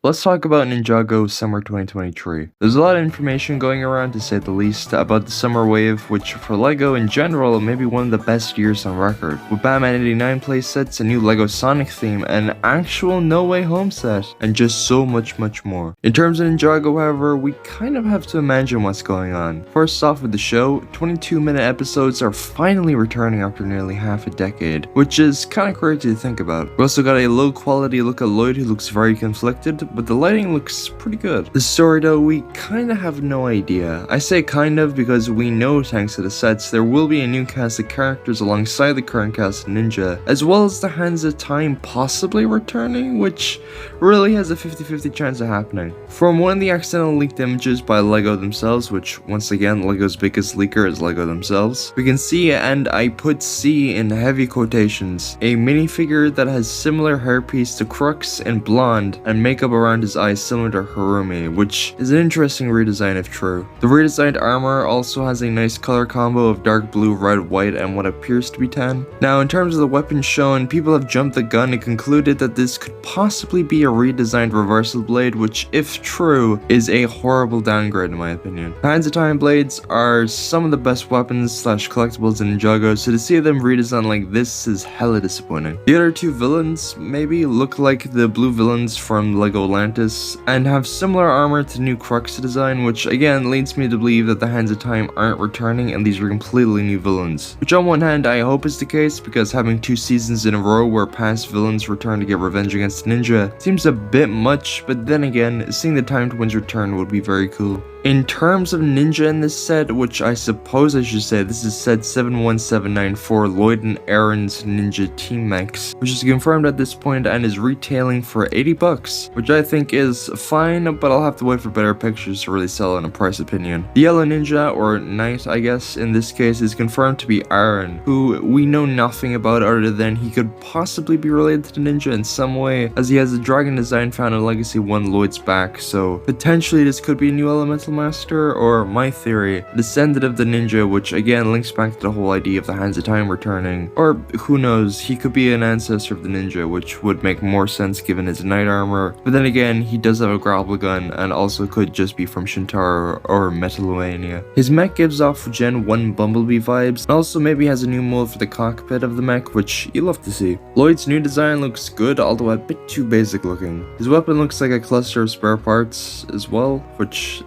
Let's talk about Ninjago Summer 2023. There's a lot of information going around, to say the least, about the summer wave, which for LEGO in general may be one of the best years on record. With Batman 89 playsets, a new LEGO Sonic theme, an actual No Way Home set, and just so much more. In terms of Ninjago, however, we kind of have to imagine what's going on. First off with the show, 22-minute episodes are finally returning after nearly half a decade, which is kind of crazy to think about. We also got a low quality look at Lloyd, who looks very conflicted, but the lighting looks pretty good. The story though, we kinda have no idea. I say kind of because we know, thanks to the sets, there will be a new cast of characters alongside the current cast of Ninja, as well as the Hands of Time possibly returning, which really has a 50-50 chance of happening. From one of the accidental leaked images by LEGO themselves, which once again, LEGO's biggest leaker is LEGO themselves, we can see, and I put "see" in heavy quotations, a minifigure that has similar hairpiece to Crux and blonde, and makeup around his eyes similar to Harumi, which is an interesting redesign if true. The redesigned armor also has a nice color combo of dark blue, red, white, and what appears to be tan. Now, in terms of the weapons shown, people have jumped the gun and concluded that this could possibly be a redesigned reversal blade, which, if true, is a horrible downgrade in my opinion. Hands of Time blades are some of the best weapons slash collectibles in Ninjago, so to see them redesigned like this is hella disappointing. The other two villains maybe look like the blue villains from LEGO Atlantis, and have similar armor to new Crux design, which again leads me to believe that the Hands of Time aren't returning and these are completely new villains. Which on one hand I hope is the case, because having 2 seasons in a row where past villains return to get revenge against Ninja seems a bit much, but then again, seeing the Time Twins return would be very cool. In terms of Ninja in this set, which I suppose I should say this is set 71794 Lloyd and Aaron's Ninja Team Mechs, which is confirmed at this point and is retailing for 80 bucks, which I think is fine, but I'll have to wait for better pictures to really sell in a price opinion. The Yellow Ninja, or Knight I guess in this case, is confirmed to be Aaron, who we know nothing about other than he could possibly be related to the Ninja in some way, as he has a dragon design found in Legacy 1 Lloyd's back, so potentially this could be a new elemental master, or my theory, descendant of the Ninja, which again links back to the whole idea of the Hands of Time returning, or who knows, he could be an ancestor of the Ninja, which would make more sense given his knight armor, but then again, he does have a grapple gun and also could just be from Shintaro or Metalomania. His mech gives off Gen 1 Bumblebee vibes, and also maybe has a new mold for the cockpit of the mech, which you love to see. Lloyd's new design looks good, although a bit too basic looking. His weapon looks like a cluster of spare parts as well, which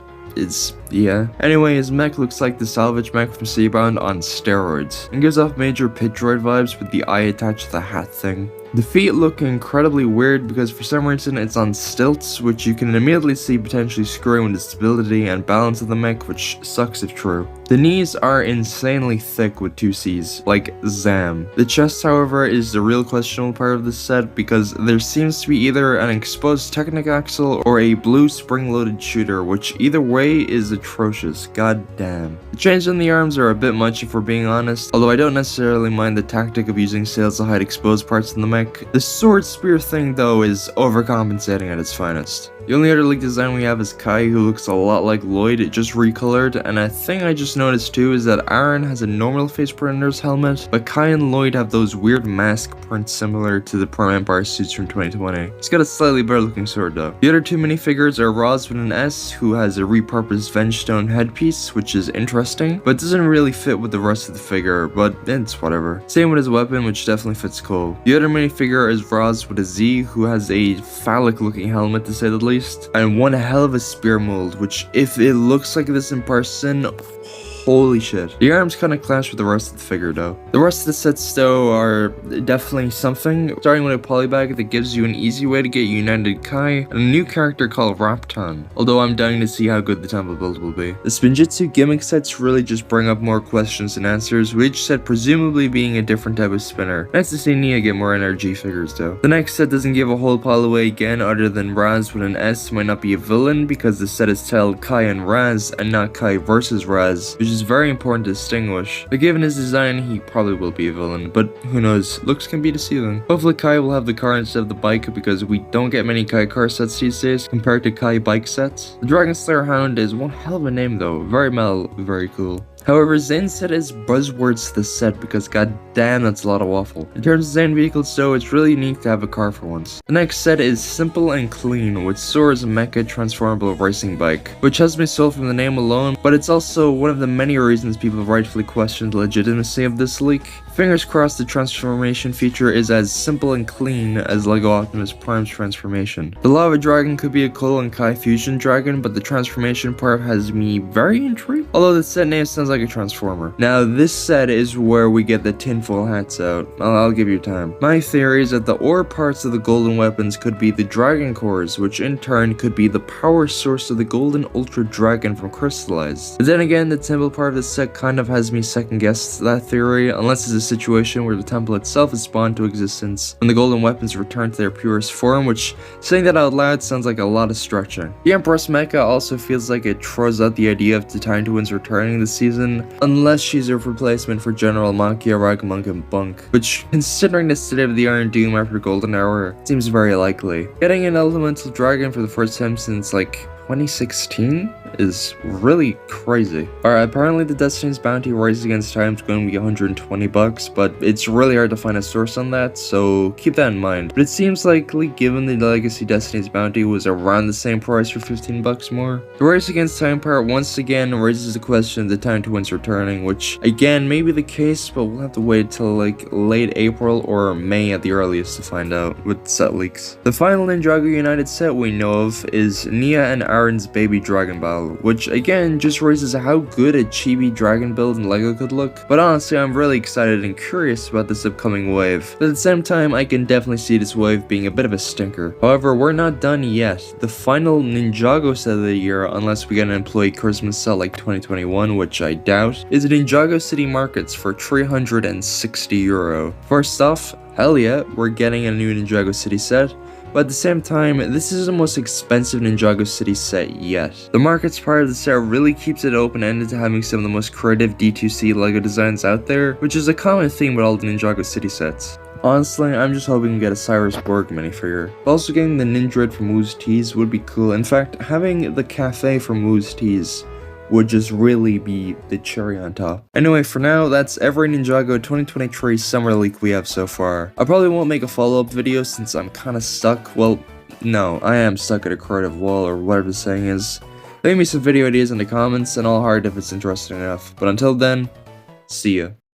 yeah. Anyway, his mech looks like the salvage mech from Seabound on steroids, and gives off major pit droid vibes with the eye attached to the hat thing. The feet look incredibly weird because for some reason it's on stilts, which you can immediately see potentially screwing with the stability and balance of the mech, which sucks if true. The knees are insanely thick with 2 C's, like Zam. The chest, however, is the real questionable part of this set, because there seems to be either an exposed Technic axle or a blue spring-loaded shooter, which either way is atrocious, god damn. The chains on the arms are a bit much if we're being honest, although I don't necessarily mind the tactic of using sails to hide exposed parts in the mech. The sword spear thing though is overcompensating at its finest. The only other leaked design we have is Kai, who looks a lot like Lloyd, just recolored, and a thing I just noticed too is that Aaron has a normal face printer's helmet, but Kai and Lloyd have those weird mask prints similar to the Prime Empire suits from 2020. He's got a slightly better looking sword though. The other 2 minifigures are Roz with an S, who has a repurposed Vengestone headpiece, which is interesting, but doesn't really fit with the rest of the figure, but it's whatever. Same with his weapon, which definitely fits cool. The other minifigure is Roz with a Z, who has a phallic looking helmet to say the least, and one hell of a spear mold, which if it looks like this in person, holy shit. The arms kind of clash with the rest of the figure though. The rest of the sets though are definitely something, starting with a polybag that gives you an easy way to get United Kai, and a new character called Rapton, although I'm dying to see how good the temple build will be. The Spinjitzu gimmick sets really just bring up more questions than answers, with each set presumably being a different type of spinner. Nice to see Nia get more NRG figures though. The next set doesn't give a whole pile away again, other than Raz with an S might not be a villain because the set is titled Kai and Raz and not Kai versus Raz, which is very important to distinguish, but given his design he probably will be a villain, but who knows, looks can be deceiving. Hopefully Kai will have the car instead of the bike, because we don't get many Kai car sets these days compared to Kai bike sets. The Dragon Slayer Hound is one hell of a name though, very cool. However, Zayn said his buzzwords to the set because god damn that's a lot of waffle. In terms of Zayn vehicles though, it's really unique to have a car for once. The next set is simple and clean with Sora's mecha transformable racing bike, which has me sold from the name alone, but it's also one of the many reasons people rightfully question the legitimacy of this leak. Fingers crossed the transformation feature is as simple and clean as LEGO Optimus Prime's transformation. The Lava Dragon could be a Cole and Kai fusion dragon, but the transformation part has me very intrigued, although the set name sounds like a transformer. Now this set is where we get the tinfoil hats out. I'll give you time. My theory is that the ore parts of the golden weapons could be the dragon cores, which in turn could be the power source of the golden ultra dragon from Crystallized. But then again, the temple part of the set kind of has me second guess that theory, unless it's a situation where the temple itself is spawned to existence when the golden weapons return to their purest form, which saying that out loud sounds like a lot of stretching. The Empress Mecha also feels like it throws out the idea of the Titan Twins returning this season, unless she's a replacement for General Makia, Ragamunk, and Bunk, which, considering the state of the Iron Doom after Golden Hour, seems very likely. Getting an elemental dragon for the first time since like 2016 is really crazy. Alright, apparently the Destiny's Bounty Rise Against Time is going to be $120, but it's really hard to find a source on that, so keep that in mind. But it seems likely, given the Legacy Destiny's Bounty was around the same price for $15 more. The Rise Against Time part once again raises the question of the Titan Twins returning, which again may be the case, but we'll have to wait till like late April or May at the earliest to find out with set leaks. The final Ninjago United set we know of is Nia and Aaron's Baby Dragon Battle, which again just raises how good a chibi dragon build in LEGO could look. But honestly, I'm really excited and curious about this upcoming wave. But at the same time, I can definitely see this wave being a bit of a stinker. However, we're not done yet. The final Ninjago set of the year, unless we get an employee Christmas set like 2021, which I doubt, is the Ninjago City Markets for €360. First off, hell yeah, we're getting a new Ninjago City set. But at the same time, this is the most expensive Ninjago City set yet. The markets part of the set really keeps it open-ended to having some of the most creative D2C LEGO designs out there, which is a common theme with all the Ninjago City sets. Honestly, I'm just hoping to get a Cyrus Borg minifigure. Also getting the Nindrid from Woo's Teas would be cool. In fact, having the cafe from Woo's Teas would just really be the cherry on top. Anyway, for now, that's every Ninjago 2023 summer leak we have so far. I probably won't make a follow-up video since I'm kinda stuck. Well, no, I am stuck at a creative wall or whatever the saying is. Leave me some video ideas in the comments and I'll heart if it's interesting enough. But until then, see ya.